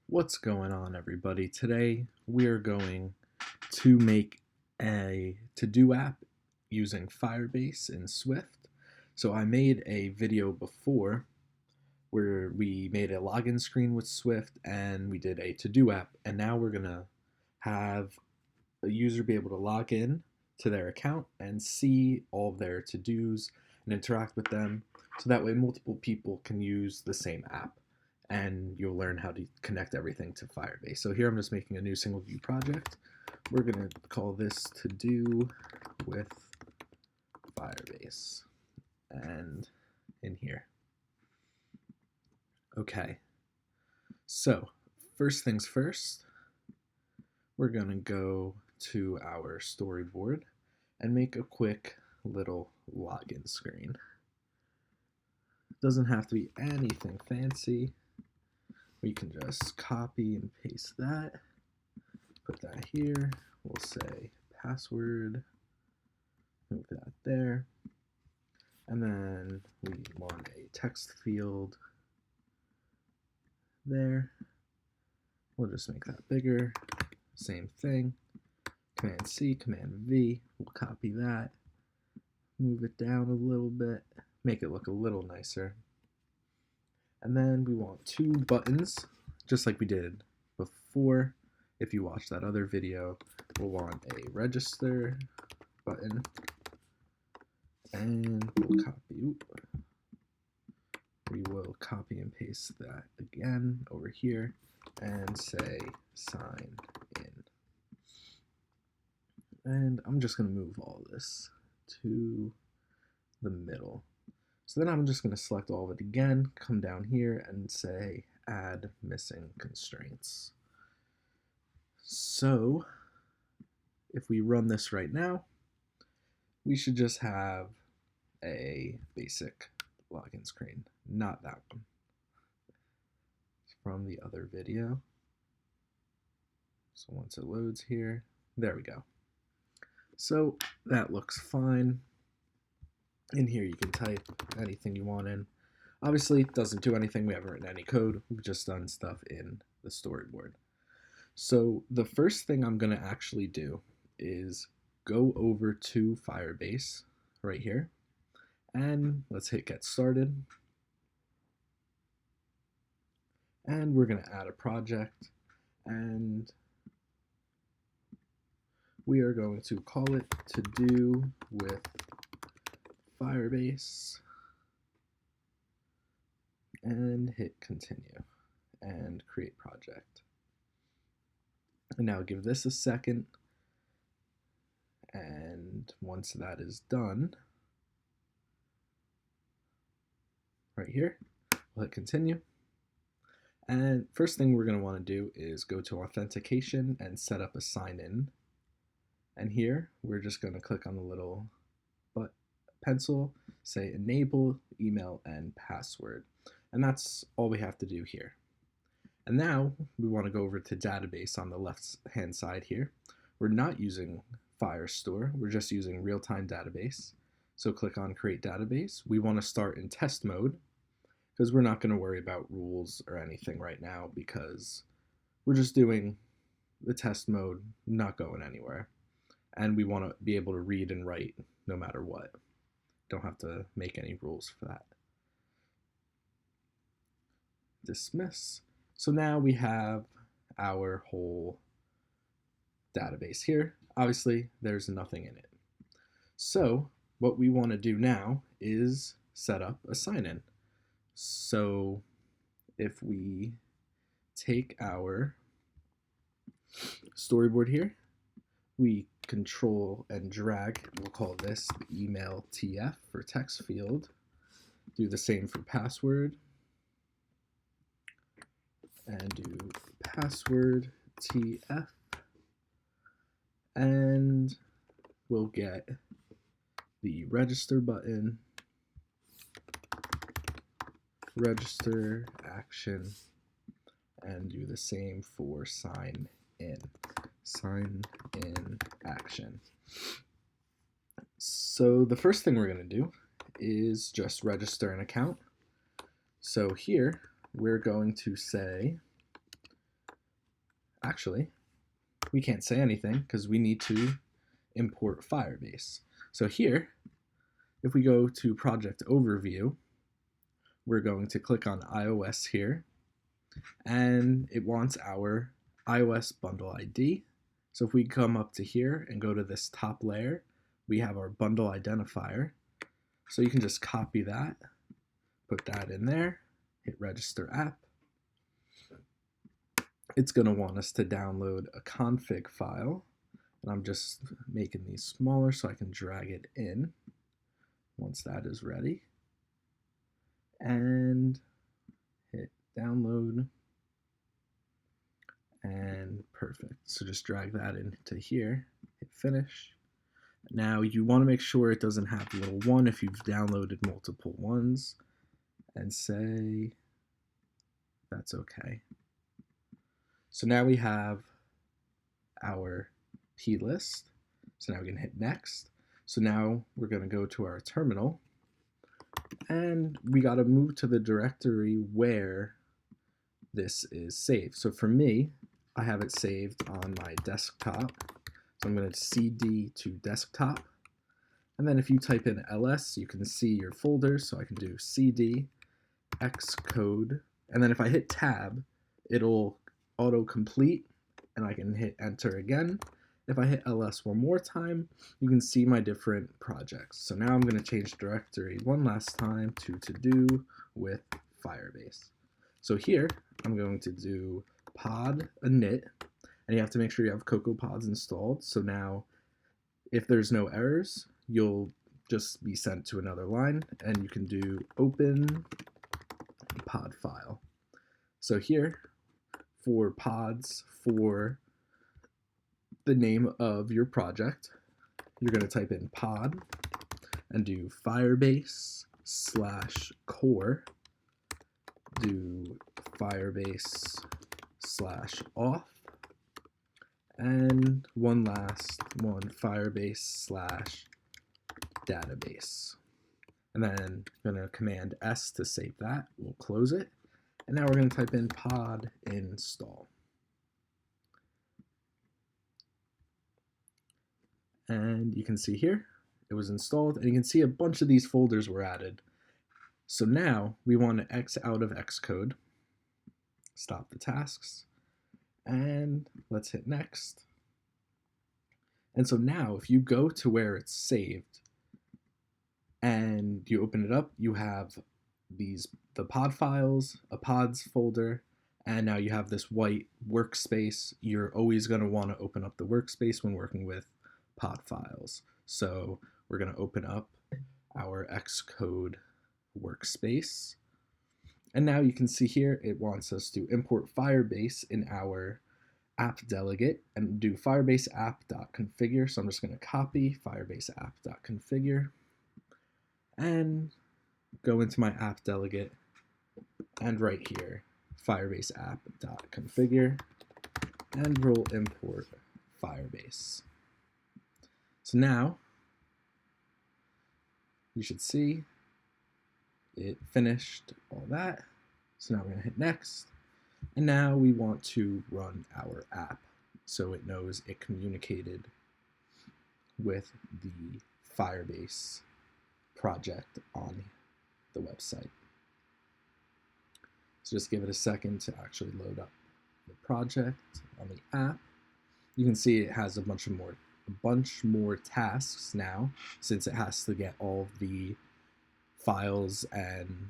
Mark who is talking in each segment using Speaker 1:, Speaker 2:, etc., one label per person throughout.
Speaker 1: What's going on, everybody? Today we are going to make a to-do app using Firebase and Swift. So I made a video before where we made a login screen with Swift and we did a to-do app, and now we're gonna have a user be able to log in to their account and see all of their to-dos and interact with them, so that way multiple people can use the same app and you'll learn how to connect everything to Firebase. So here I'm just making a new single view project. We're going to call this to do with Firebase and in here. Okay, so first things first, we're going to go to our storyboard and make a quick little login screen. Doesn't have to be anything fancy. We can just copy and paste that, put that here. We'll say password, move that there. And then we want a text field there. We'll just make that bigger. Same thing. Command C, Command V. We'll copy that, move it down a little bit, make it look a little nicer. And then we want two buttons, just like we did before. If you watched that other video, we'll want a register button, and we will copy and paste that again over here and say sign in. And I'm just going to move all this to the middle. So then I'm just going to select all of it again, come down here and say add missing constraints. So if we run this right now, we should just have a basic login screen, not that one. It's from the other video. So once it loads here, there we go. So that looks fine. In here you can type anything you want in. Obviously it doesn't do anything, we haven't written any code, we've just done stuff in the storyboard. So the first thing I'm going to actually do is go over to Firebase right here, and let's hit get started. And we're going to add a project, and we are going to call it to do with Firebase and hit continue and create project. And now give this a second, and once that is done, right here, we'll hit continue. And first thing we're going to want to do is go to authentication and set up a sign-in. And here we're just going to click on the little pencil, say enable email and password, and that's all we have to do here. And now we want to go over to database on the left hand side here. We're not using Firestore, we're just using real-time database. So click on create database. We want to start in test mode because we're not going to worry about rules or anything right now, because we're just doing the test mode, not going anywhere, and we want to be able to read and write no matter what. Don't have to make any rules for that. Dismiss. So now we have our whole database here. Obviously, there's nothing in it. So what we want to do now is set up a sign-in. So if we take our storyboard here, we control and drag, we'll call this the email TF for text field. Do the same for password, and do password TF, and we'll get the register button, register action, and do the same for sign in. Sign in action. So the first thing we're going to do is just register an account. So here we're going to say actually, we can't say anything because we need to import Firebase. So here, if we go to Project Overview, we're going to click on iOS here, and it wants our iOS bundle ID. So if we come up to here and go to this top layer, we have our bundle identifier. So you can just copy that, put that in there, hit register app. It's going to want us to download a config file, and I'm just making these smaller so I can drag it in once that is ready. And hit download, and perfect. So just drag that into here, hit finish. Now you want to make sure it doesn't have the little one if you've downloaded multiple ones, and say that's okay. So now we have our plist. So now we can hit next. So now we're going to go to our terminal, and we got to move to the directory where this is saved. So for me, I have it saved on my desktop. So I'm going to cd to desktop. And then if you type in ls, you can see your folders. So I can do cd xcode. And then if I hit tab, it'll auto-complete, and I can hit enter again. If I hit ls one more time, you can see my different projects. So now I'm going to change directory one last time to do with Firebase. So here, I'm going to do pod init, and you have to make sure you have CocoaPods installed. So now, if there's no errors, you'll just be sent to another line, and you can do open pod file. So here, for pods for the name of your project, you're going to type in pod and do Firebase/core, do Firebase/auth, and one last one, Firebase/database. And then I'm going to command S to save that. We'll close it. And now we're going to type in pod install. And you can see here, it was installed, and you can see a bunch of these folders were added. So now we want to X out of Xcode, stop the tasks, and let's hit next. And so now if you go to where it's saved and you open it up, you have the pod files, a pods folder, and now you have this white workspace. You're always going to want to open up the workspace when working with pod files. So we're going to open up our Xcode workspace. And now you can see here, it wants us to import Firebase in our app delegate and do Firebase app.configure. So I'm just going to copy Firebase app.configure and go into my app delegate, and right here, Firebase app.configure, and we'll import Firebase. So now you should see it finished all that. So now we're going to hit next. And now we want to run our app so it knows it communicated with the Firebase project on the website. So just give it a second to actually load up the project on the app. You can see it has a bunch more tasks now, since it has to get all the files and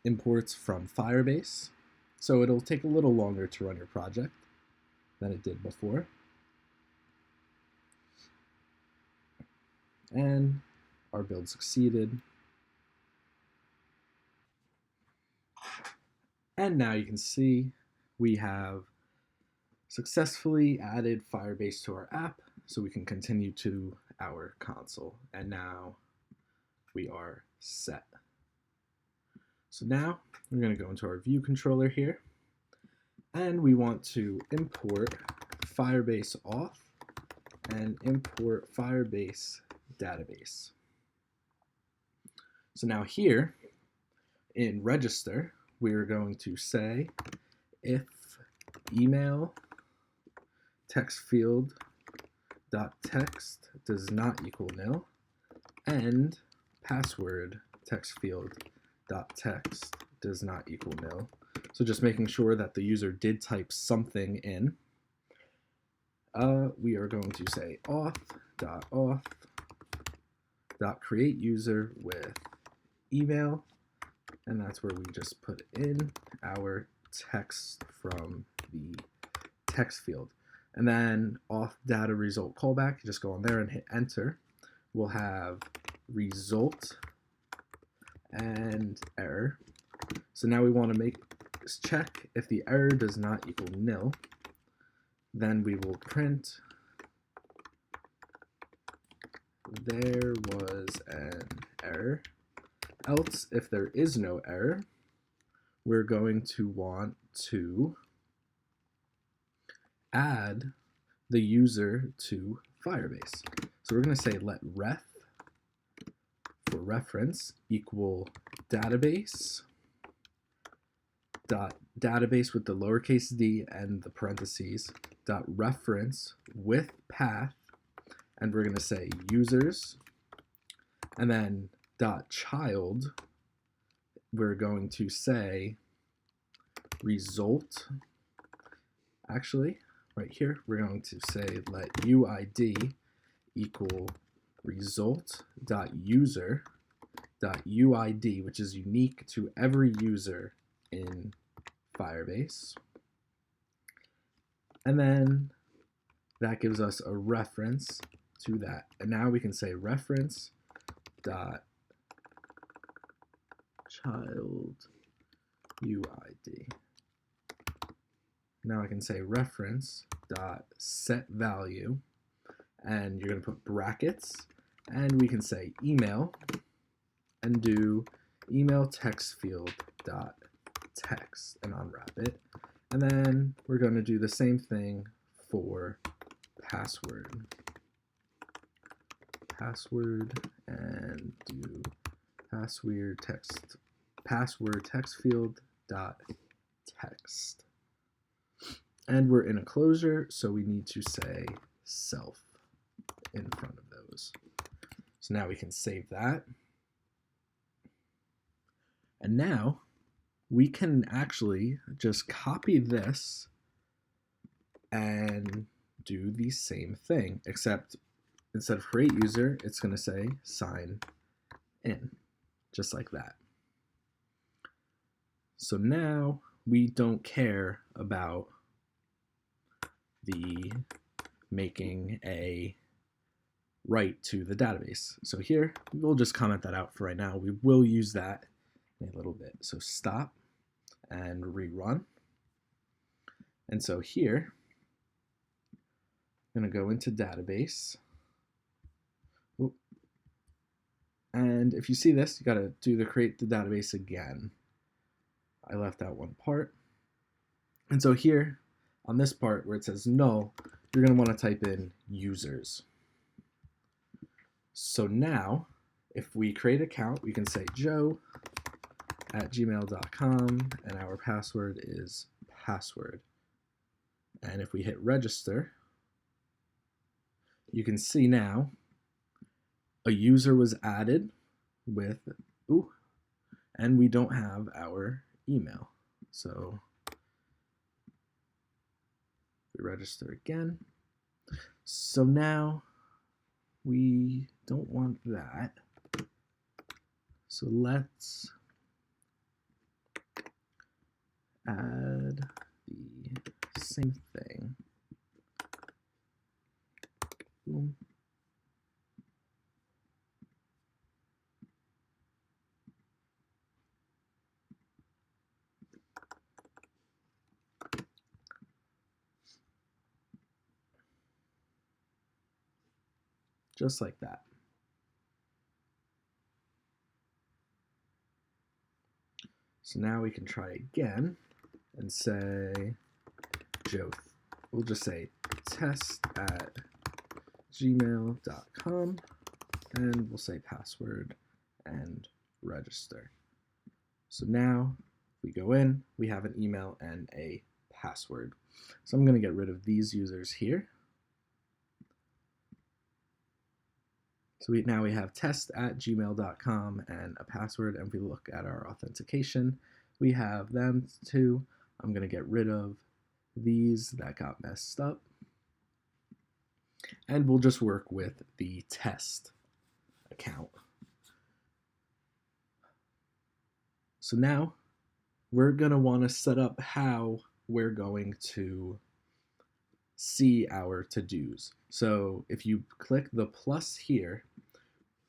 Speaker 1: imports from Firebase. So it'll take a little longer to run your project than it did before. And our build succeeded. And now you can see we have successfully added Firebase to our app, so we can continue to our console. And now we are set. So now we're going to go into our view controller here, and we want to import Firebase auth and import Firebase Database. So now here in register, we're going to say if email text field dot text does not equal nil, and password text field dot text does not equal nil. So just making sure that the user did type something in. We are going to say auth.create user with email, and that's where we just put in our text from the text field. And then auth data result callback, you just go on there and hit enter. We'll have result and error. So now we want to check if the error does not equal nil. Then we will print there was an error. Else, if there is no error, we're going to want to add the user to Firebase. So we're going to say let ref for reference equal database dot database with the lowercase d and the parentheses dot reference with path, and we're going to say users, and then dot child we're going to say result. Actually, right here we're going to say let uid equal result dot user dot uid, which is unique to every user in Firebase. And then that gives us a reference to that. And now we can say reference dot child uid. Now I can say reference dot set value, and you're going to put brackets, and we can say email and do email text field dot text and unwrap it. And then we're going to do the same thing for password. And do password text field dot text. And we're in a closure, so we need to say self in front of those. So now we can save that. And now we can actually just copy this and do the same thing, except instead of create user, it's going to say sign in, just like that. So now we don't care about the making a write to the database. So here, we'll just comment that out for right now. We will use that in a little bit. So stop and rerun. And so here, I'm going to go into database. And if you see this, you got to do the create the database again. I left out one part. And so here, on this part where it says null, you're going to want to type in users. So now, if we create an account, we can say joe@gmail.com, and our password is password. And if we hit register, you can see now a user was added with, and we don't have our email. So we register again. So now we don't want that. So let's add the same thing. Boom. Just like that. So now we can try again and say Joe. We'll just say test@gmail.com, and we'll say password and register. So now we go in, we have an email and a password. So I'm going to get rid of these users here. So now we have test@gmail.com and a password, and if we look at our authentication, we have them too. I'm going to get rid of these that got messed up, and we'll just work with the test account. So now we're going to want to set up how we're going to see our to-dos. So if you click the plus here,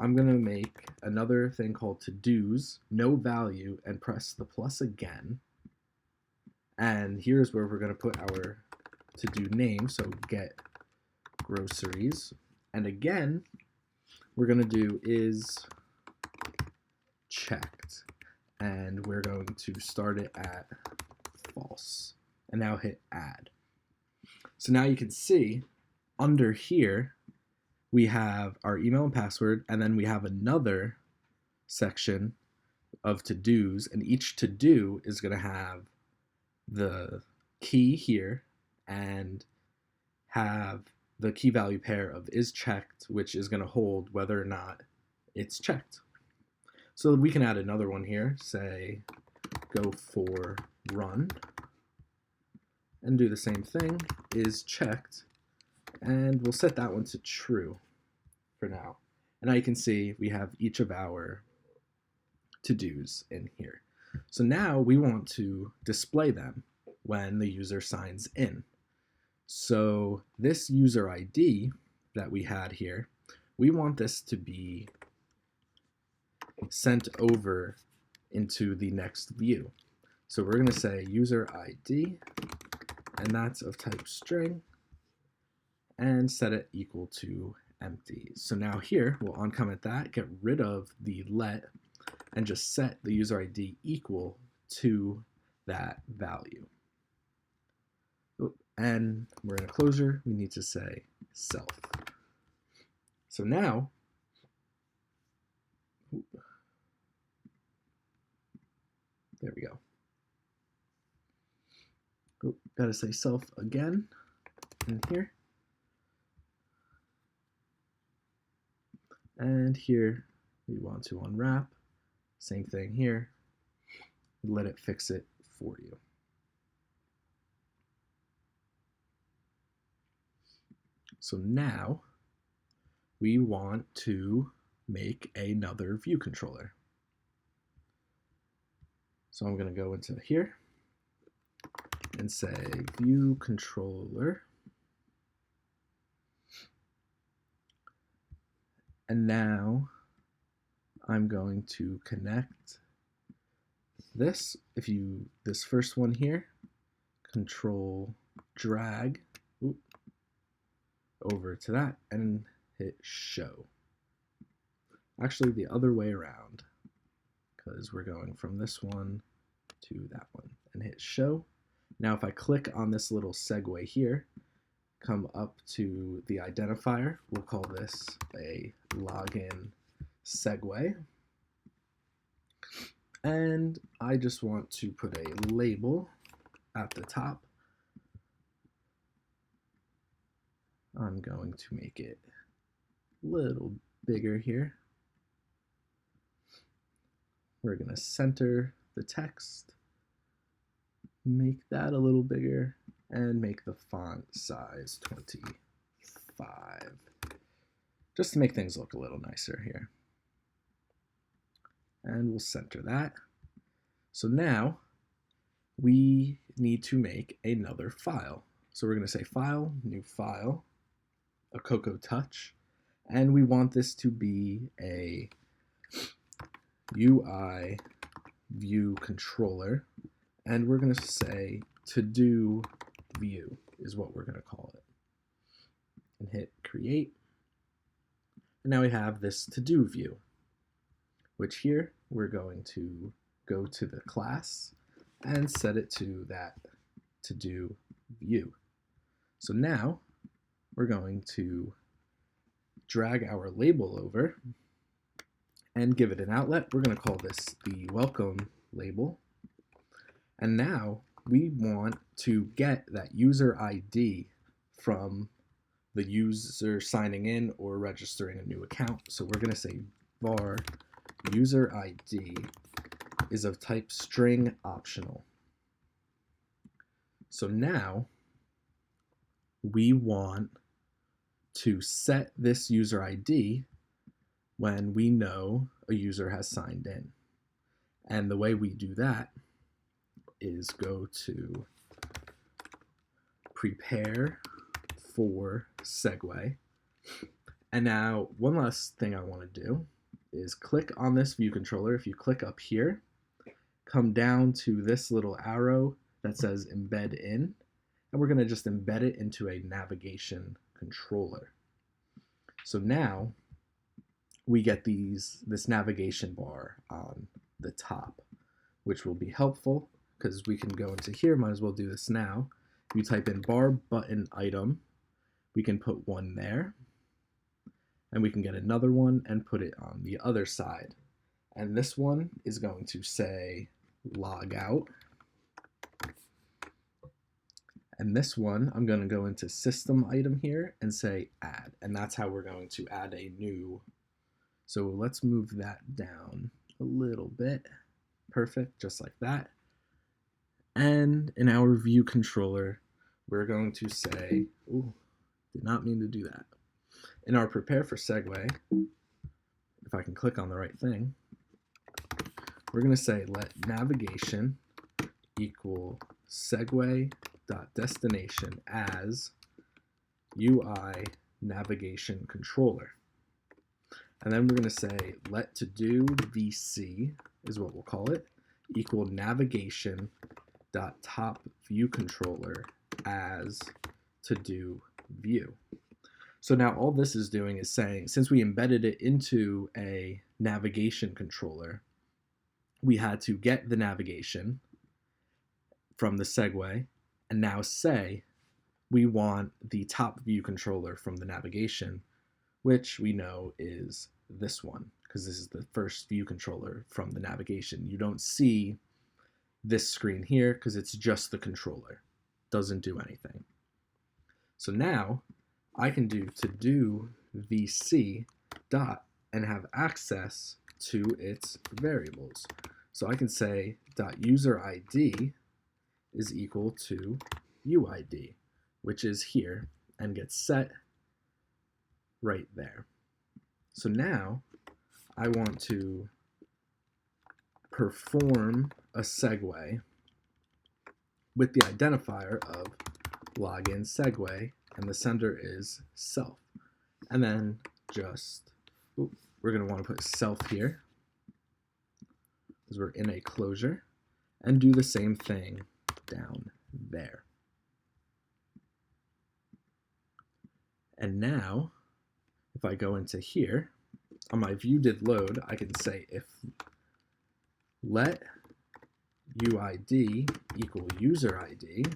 Speaker 1: I'm going to make another thing called to-dos, no value, and press the plus again. And here's where we're going to put our to-do name, so get groceries. And again, we're going to do is checked. And we're going to start it at false. And now hit add. So now you can see under here, we have our email and password, and then we have another section of to-dos, and each to-do is going to have the key here and have the key value pair of is checked, which is going to hold whether or not it's checked. So we can add another one here, say go for run, and do the same thing, is checked, and we'll set that one to true for now. And now you can see we have each of our to-dos in here. So now we want to display them when the user signs in. So this user ID that we had here, we want this to be sent over into the next view. So we're going to say user ID, and that's of type string, and set it equal to empty. So now here, we'll uncomment that, get rid of the let, and just set the user ID equal to that value. And we're in a closure, we need to say self. So now, there we go. Gotta say self again in here. And here we want to unwrap. Same thing here. Let it fix it for you. So now we want to make another view controller. So I'm going to go into here and say view controller. And now I'm going to connect this. This first one here, control drag over to that and hit show. Actually, the other way around, because we're going from this one to that one, and hit show. Now if I click on this little segue here, come up to the identifier, we'll call this a login segue. And I just want to put a label at the top. I'm going to make it a little bigger here. We're going to center the text, make that a little bigger, and make the font size 25, just to make things look a little nicer here. And we'll center that. So now we need to make another file. So we're going to say file, new file, a Cocoa Touch, and we want this to be a UI view controller, and we're going to say to-do view is what we're going to call it, and hit create. And now we have this to-do view, which here we're going to go to the class and set it to that to-do view. So now we're going to drag our label over and give it an outlet. We're going to call this the welcome label. And now we want to get that user ID from the user signing in or registering a new account. So we're going to say var user ID is of type string optional. So now we want to set this user ID when we know a user has signed in. And the way we do that is go to prepare for segue. And now one last thing I want to do is click on this view controller. If you click up here, come down to this little arrow that says embed in, and we're going to just embed it into a navigation controller. So now we get this navigation bar on the top, which will be helpful because we can go into here. Might as well do this now. If you type in bar button item, we can put one there, and we can get another one and put it on the other side. And this one is going to say log out. And this one, I'm going to go into system item here and say add. And that's how we're going to add a new. So let's move that down a little bit. Perfect, just like that. And in our view controller, we're going to say, ooh, did not mean to do that. In our prepare for segue, if I can click on the right thing, we're going to say let navigation equal segue.destination as UI navigation controller. And then we're going to say let to do VC is what we'll call it, equal navigation dot top view controller as to do view. So now all this is doing is saying, since we embedded it into a navigation controller, we had to get the navigation from the segue and now say we want the top view controller from the navigation, which we know is this one, because this is the first view controller from the navigation. You don't see this screen here because it's just the controller. Doesn't do anything. So now I can do to do VC dot and have access to its variables. So I can say dot user ID is equal to UID, which is here and gets set right there. So now I want to perform a segue with the identifier of login segue, and the sender is self. And then just, we're going to want to put self here because we're in a closure, and do the same thing down there. And now, if I go into here, on my view did load, I can say if let UID equal user ID,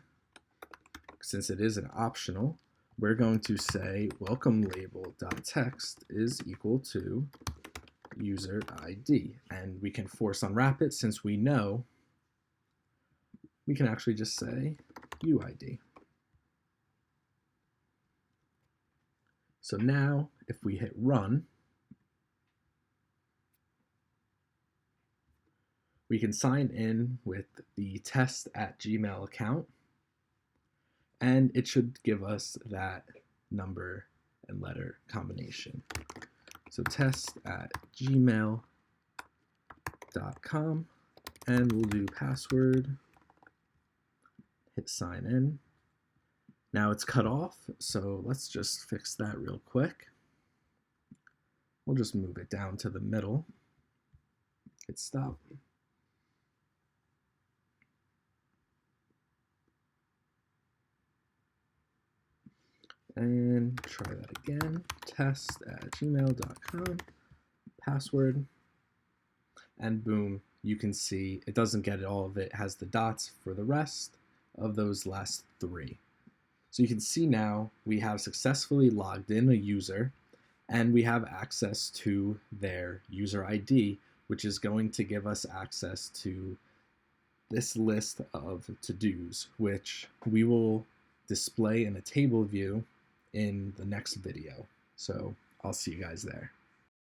Speaker 1: since it is an optional, we're going to say welcome label.text is equal to user ID. And we can force unwrap it since we know we can actually just say UID. So now if we hit run, we can sign in with the test@gmail account, and it should give us that number and letter combination. So test@gmail.com, and we'll do password, hit sign in. Now it's cut off, so let's just fix that real quick. We'll just move it down to the middle, hit stop. And try that again, test@gmail.com, password, and boom, you can see it doesn't get all of it, has the dots for the rest of those last three. So you can see now we have successfully logged in a user, and we have access to their user ID, which is going to give us access to this list of to-dos, which we will display in a table view in the next video. So I'll see you guys there.